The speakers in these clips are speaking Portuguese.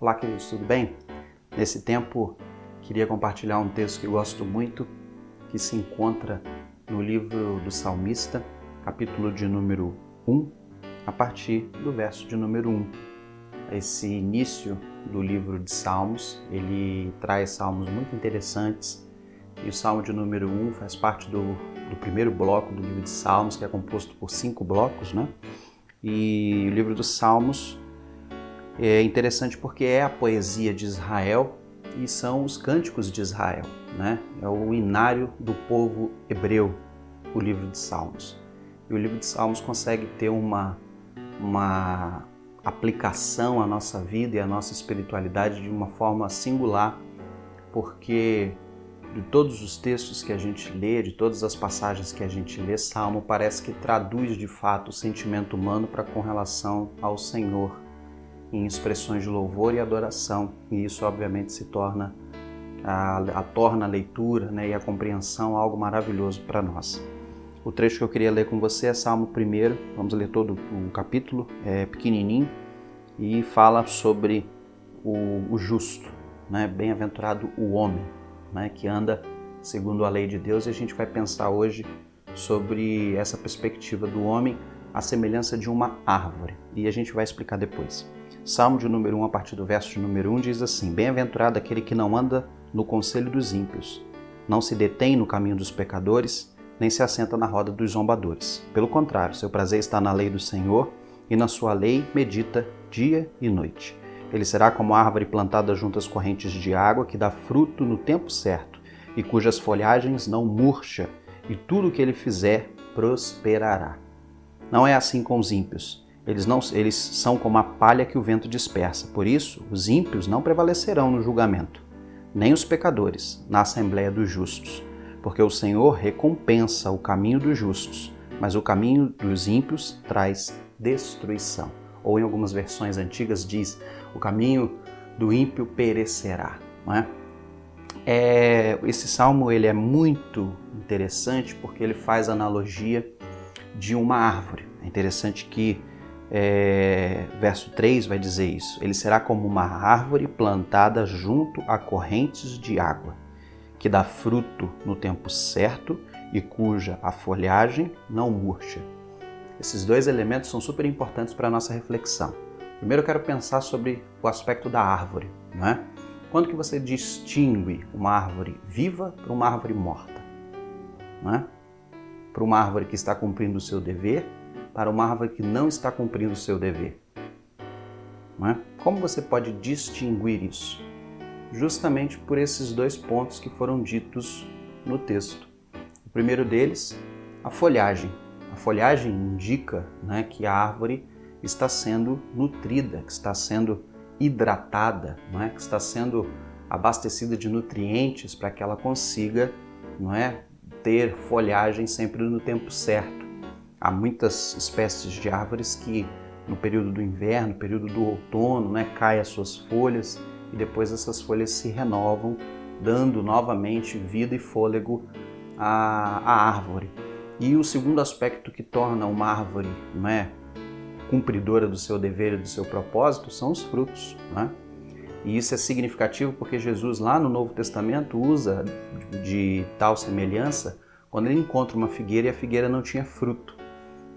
Olá, queridos, tudo bem? Nesse tempo, queria compartilhar um texto que eu gosto muito, que se encontra no livro do Salmista, capítulo de número 1, a partir do verso de número 1. Esse início do livro de Salmos, ele traz salmos muito interessantes, e o Salmo de número 1 faz parte do primeiro bloco do livro de Salmos, que é composto por 5 blocos, né? E o livro dos Salmos é interessante porque é a poesia de Israel e são os cânticos de Israel, né? É o inário do povo hebreu, o livro de Salmos. E o livro de Salmos consegue ter uma aplicação à nossa vida e à nossa espiritualidade de uma forma singular, porque de todos os textos que a gente lê, de todas as passagens que a gente lê, Salmo parece que traduz de fato o sentimento humano para com relação ao Senhor, em expressões de louvor e adoração, e isso obviamente se torna torna a leitura, né, e a compreensão algo maravilhoso para nós. O trecho que eu queria ler com você é Salmo 1, vamos ler todo o capítulo, é pequenininho, e fala sobre o justo, né? Bem-aventurado o homem, né, que anda segundo a lei de Deus, e a gente vai pensar hoje sobre essa perspectiva do homem, a semelhança de uma árvore, e a gente vai explicar depois. Salmo de número 1, a partir do verso de número 1, diz assim: Bem-aventurado aquele que não anda no conselho dos ímpios, não se detém no caminho dos pecadores, nem se assenta na roda dos zombadores. Pelo contrário, seu prazer está na lei do Senhor, e na sua lei medita dia e noite. Ele será como a árvore plantada junto às correntes de água, que dá fruto no tempo certo, e cujas folhagens não murcha, e tudo o que ele fizer prosperará. Não é assim com os ímpios. Eles são como a palha que o vento dispersa. Por isso, os ímpios não prevalecerão no julgamento, nem os pecadores na assembleia dos justos. Porque o Senhor recompensa o caminho dos justos, mas o caminho dos ímpios traz destruição. Ou em algumas versões antigas diz, o caminho do ímpio perecerá. Não é? Esse salmo ele é muito interessante porque ele faz analogia de uma árvore. É interessante que verso 3 vai dizer isso. Ele será como uma árvore plantada junto a correntes de água, que dá fruto no tempo certo e cuja a folhagem não murcha. Esses dois elementos são super importantes para a nossa reflexão. Primeiro eu quero pensar sobre o aspecto da árvore, não é? Quando que você distingue uma árvore viva para uma árvore morta? Não é? Para uma árvore que está cumprindo o seu dever, para uma árvore que não está cumprindo o seu dever. Não é? Como você pode distinguir isso? Justamente por esses dois pontos que foram ditos no texto. O primeiro deles, a folhagem. A folhagem indica, né, que a árvore está sendo nutrida, que está sendo hidratada, não é? Que está sendo abastecida de nutrientes para que ela consiga, não é, ter folhagem sempre no tempo certo. Há muitas espécies de árvores que no período do inverno, no período do outono, né, caem as suas folhas e depois essas folhas se renovam, dando novamente vida e fôlego à árvore. E o segundo aspecto que torna uma árvore, não é, cumpridora do seu dever e do seu propósito são os frutos. Não é? E isso é significativo porque Jesus lá no Novo Testamento usa de tal semelhança quando ele encontra uma figueira e a figueira não tinha fruto.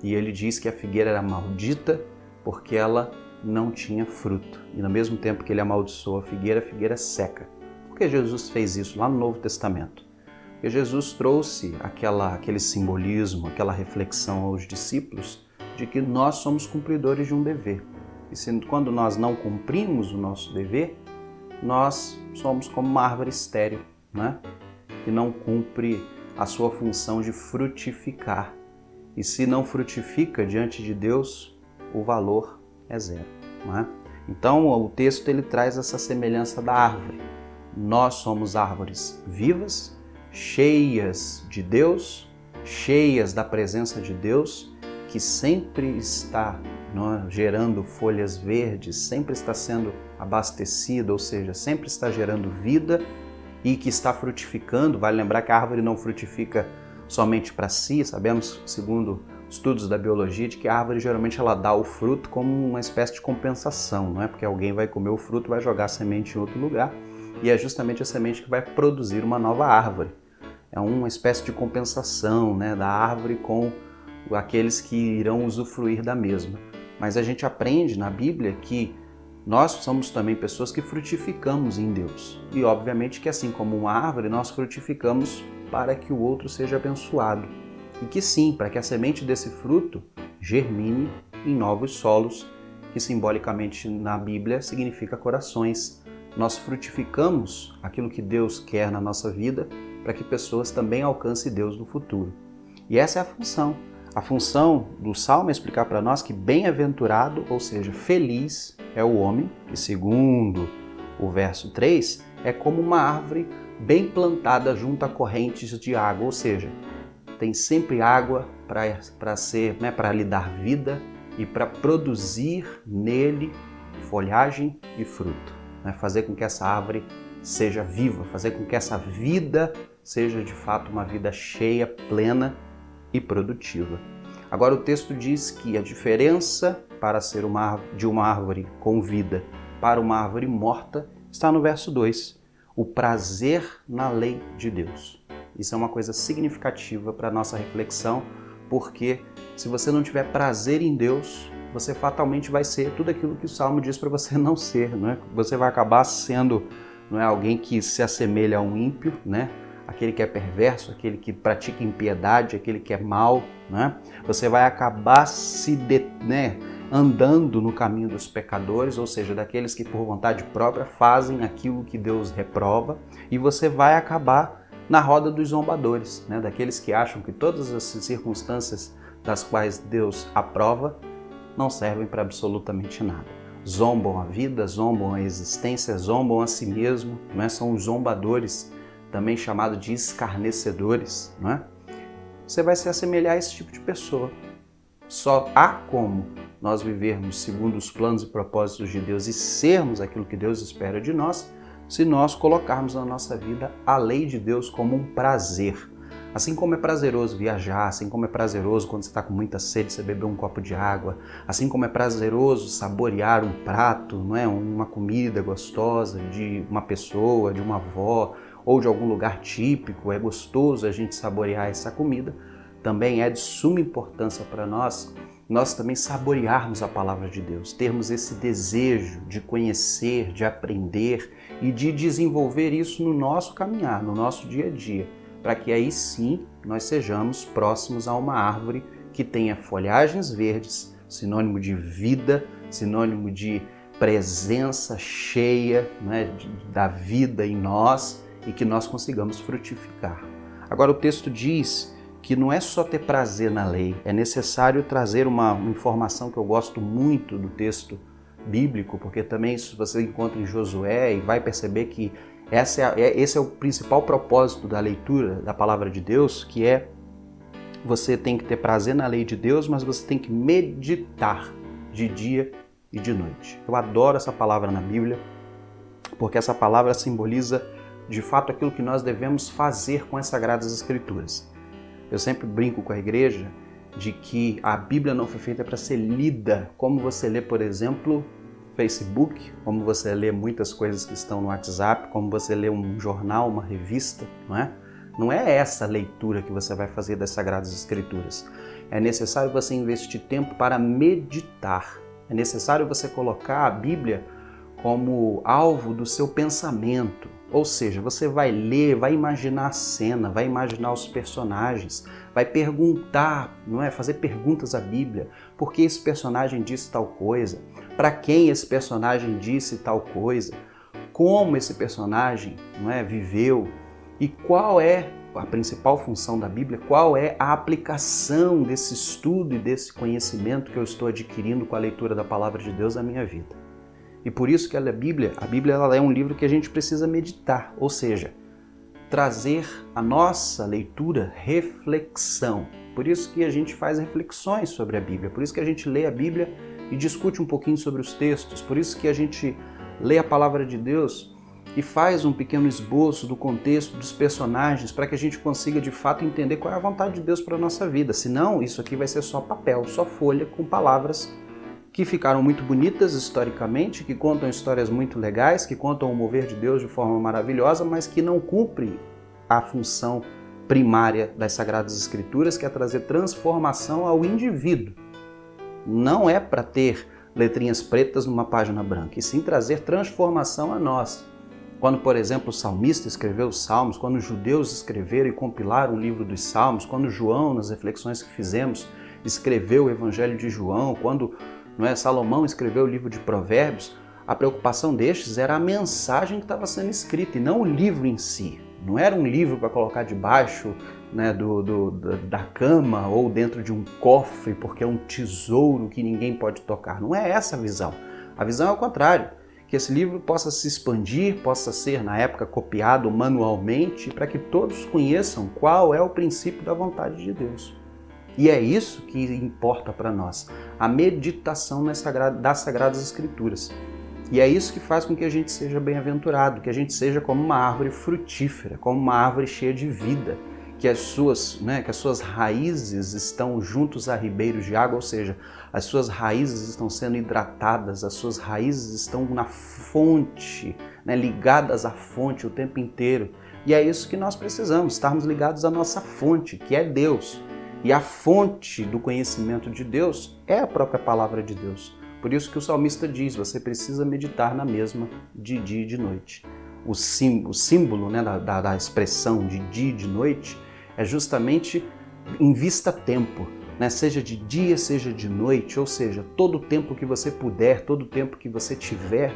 E ele diz que a figueira era maldita porque ela não tinha fruto. E no mesmo tempo que ele amaldiçoou a figueira seca. Por que Jesus fez isso lá no Novo Testamento? Porque Jesus trouxe aquele simbolismo, aquela reflexão aos discípulos de que nós somos cumpridores de um dever. E quando nós não cumprimos o nosso dever, nós somos como uma árvore estéril, né? Que não cumpre a sua função de frutificar. E se não frutifica diante de Deus, o valor é zero. Não é? Então o texto ele traz essa semelhança da árvore. Nós somos árvores vivas, cheias de Deus, cheias da presença de Deus, que sempre está gerando folhas verdes, sempre está sendo abastecida, ou seja, sempre está gerando vida e que está frutificando. Vale lembrar que a árvore não frutifica somente para si, sabemos, segundo estudos da biologia de que a árvore geralmente ela dá o fruto como uma espécie de compensação, não é? Porque alguém vai comer o fruto, vai jogar a semente em outro lugar e é justamente a semente que vai produzir uma nova árvore. É uma espécie de compensação, né, da árvore com aqueles que irão usufruir da mesma. Mas a gente aprende na Bíblia que nós somos também pessoas que frutificamos em Deus. E obviamente que assim como uma árvore, nós frutificamos para que o outro seja abençoado. E que sim, para que a semente desse fruto germine em novos solos, que simbolicamente na Bíblia significa corações. Nós frutificamos aquilo que Deus quer na nossa vida para que pessoas também alcancem Deus no futuro. E essa é a função. A função do Salmo é explicar para nós que bem-aventurado, ou seja, feliz, é o homem, que segundo o verso 3, é como uma árvore bem plantada junto a correntes de água, ou seja, tem sempre água para lhe dar vida e para produzir nele folhagem e fruto, né? Fazer com que essa árvore seja viva, fazer com que essa vida seja de fato uma vida cheia, plena e produtiva. Agora o texto diz que a diferença para ser de uma árvore com vida para uma árvore morta está no verso 2, o prazer na lei de Deus. Isso é uma coisa significativa para a nossa reflexão, porque se você não tiver prazer em Deus, você fatalmente vai ser tudo aquilo que o Salmo diz para você não ser, não é? Você vai acabar sendo, não é, alguém que se assemelha a um ímpio, né? Aquele que é perverso, aquele que pratica impiedade, aquele que é mau, né? Você vai acabar andando no caminho dos pecadores, ou seja, daqueles que por vontade própria fazem aquilo que Deus reprova, e você vai acabar na roda dos zombadores, né? Daqueles que acham que todas as circunstâncias das quais Deus aprova não servem para absolutamente nada. Zombam a vida, zombam a existência, zombam a si mesmo, né? São os zombadores, também chamado de escarnecedores, não é? Você vai se assemelhar a esse tipo de pessoa. Só há como nós vivermos segundo os planos e propósitos de Deus e sermos aquilo que Deus espera de nós, se nós colocarmos na nossa vida a lei de Deus como um prazer. Assim como é prazeroso viajar, assim como é prazeroso quando você está com muita sede, você beber um copo de água, assim como é prazeroso saborear um prato, não é? Uma comida gostosa de uma pessoa, de uma avó, ou de algum lugar típico, é gostoso a gente saborear essa comida, também é de suma importância para nós também saborearmos a palavra de Deus, termos esse desejo de conhecer, de aprender e de desenvolver isso no nosso caminhar, no nosso dia a dia, para que aí sim nós sejamos próximos a uma árvore que tenha folhagens verdes, sinônimo de vida, sinônimo de presença cheia, né, da vida em nós, e que nós consigamos frutificar. Agora o texto diz que não é só ter prazer na lei, é necessário trazer uma informação que eu gosto muito do texto bíblico, porque também isso você encontra em Josué e vai perceber que esse é o principal propósito da leitura da palavra de Deus, que é você tem que ter prazer na lei de Deus, mas você tem que meditar de dia e de noite. Eu adoro essa palavra na Bíblia, porque essa palavra simboliza de fato aquilo que nós devemos fazer com as Sagradas Escrituras. Eu sempre brinco com a igreja de que a Bíblia não foi feita para ser lida como você lê, por exemplo, Facebook, como você lê muitas coisas que estão no WhatsApp, como você lê um jornal, uma revista, não é? Não é essa leitura que você vai fazer das Sagradas Escrituras. É necessário você investir tempo para meditar. É necessário você colocar a Bíblia como alvo do seu pensamento. Ou seja, você vai ler, vai imaginar a cena, vai imaginar os personagens, vai perguntar, não é? Fazer perguntas à Bíblia. Por que esse personagem disse tal coisa? Para quem esse personagem disse tal coisa? Como esse personagem, não é, viveu? E qual é a principal função da Bíblia? Qual é a aplicação desse estudo e desse conhecimento que eu estou adquirindo com a leitura da Palavra de Deus na minha vida? E por isso que a Bíblia ela é um livro que a gente precisa meditar, ou seja, trazer a nossa leitura reflexão. Por isso que a gente faz reflexões sobre a Bíblia, por isso que a gente lê a Bíblia e discute um pouquinho sobre os textos, por isso que a gente lê a Palavra de Deus e faz um pequeno esboço do contexto dos personagens para que a gente consiga de fato entender qual é a vontade de Deus para a nossa vida. Senão, isso aqui vai ser só papel, só folha com palavras que ficaram muito bonitas historicamente, que contam histórias muito legais, que contam o mover de Deus de forma maravilhosa, mas que não cumpre a função primária das Sagradas Escrituras, que é trazer transformação ao indivíduo. Não é para ter letrinhas pretas numa página branca, e sim trazer transformação a nós. Quando, por exemplo, o salmista escreveu os Salmos, quando os judeus escreveram e compilaram o livro dos Salmos, quando João, nas reflexões que fizemos, escreveu o Evangelho de João, quando Salomão escreveu o livro de Provérbios, a preocupação destes era a mensagem que estava sendo escrita e não o livro em si. Não era um livro para colocar debaixo da cama ou dentro de um cofre, porque é um tesouro que ninguém pode tocar. Não é essa a visão. A visão é o contrário. Que esse livro possa se expandir, possa ser, na época, copiado manualmente, para que todos conheçam qual é o princípio da vontade de Deus. E é isso que importa para nós, a meditação das Sagradas Escrituras. E é isso que faz com que a gente seja bem-aventurado, que a gente seja como uma árvore frutífera, como uma árvore cheia de vida, que as suas raízes estão juntos a ribeiros de água, ou seja, as suas raízes estão sendo hidratadas, as suas raízes estão na fonte, ligadas à fonte o tempo inteiro. E é isso que nós precisamos, estarmos ligados à nossa fonte, que é Deus. E a fonte do conhecimento de Deus é a própria palavra de Deus. Por isso que o salmista diz, você precisa meditar na mesma de dia e de noite. O símbolo da expressão de dia e de noite é justamente invista-tempo, seja de dia, seja de noite, ou seja, todo o tempo que você puder, todo o tempo que você tiver,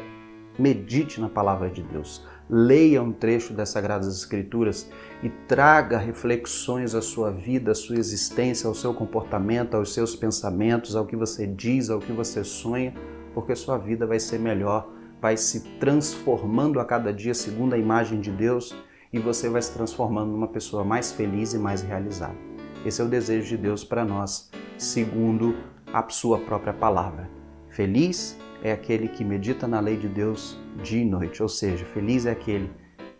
medite na palavra de Deus. Leia um trecho das Sagradas Escrituras e traga reflexões à sua vida, à sua existência, ao seu comportamento, aos seus pensamentos, ao que você diz, ao que você sonha, porque sua vida vai ser melhor, vai se transformando a cada dia segundo a imagem de Deus e você vai se transformando numa pessoa mais feliz e mais realizada. Esse é o desejo de Deus para nós, segundo a sua própria palavra. Feliz é aquele que medita na lei de Deus dia e noite, ou seja, feliz é aquele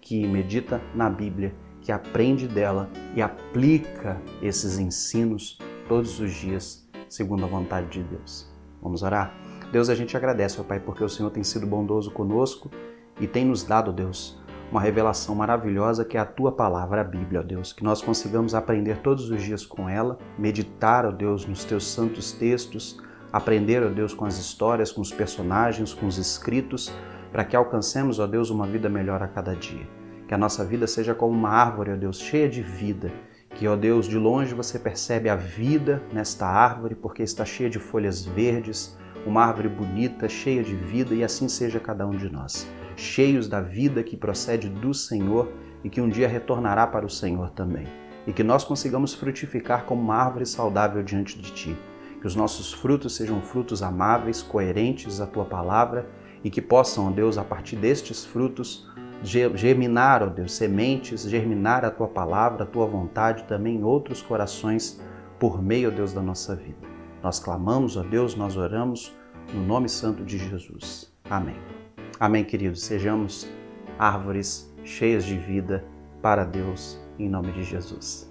que medita na Bíblia, que aprende dela e aplica esses ensinos todos os dias, segundo a vontade de Deus. Vamos orar? Deus, a gente agradece, ó Pai, porque o Senhor tem sido bondoso conosco e tem nos dado, Deus, uma revelação maravilhosa que é a Tua Palavra, a Bíblia, ó Deus, que nós consigamos aprender todos os dias com ela, meditar, ó Deus, nos Teus santos textos, aprender, ó Deus, com as histórias, com os personagens, com os escritos, para que alcancemos, ó Deus, uma vida melhor a cada dia. Que a nossa vida seja como uma árvore, ó Deus, cheia de vida. Que, ó Deus, de longe você percebe a vida nesta árvore, porque está cheia de folhas verdes, uma árvore bonita, cheia de vida, e assim seja cada um de nós. Cheios da vida que procede do Senhor e que um dia retornará para o Senhor também. E que nós consigamos frutificar como uma árvore saudável diante de Ti. Que os nossos frutos sejam frutos amáveis, coerentes à Tua Palavra e que possam, ó Deus, a partir destes frutos, germinar, ó Deus, sementes, germinar a Tua Palavra, a Tua vontade também em outros corações por meio, ó Deus, da nossa vida. Nós clamamos, ó Deus, nós oramos no nome santo de Jesus. Amém. Amém, queridos. Sejamos árvores cheias de vida para Deus, em nome de Jesus.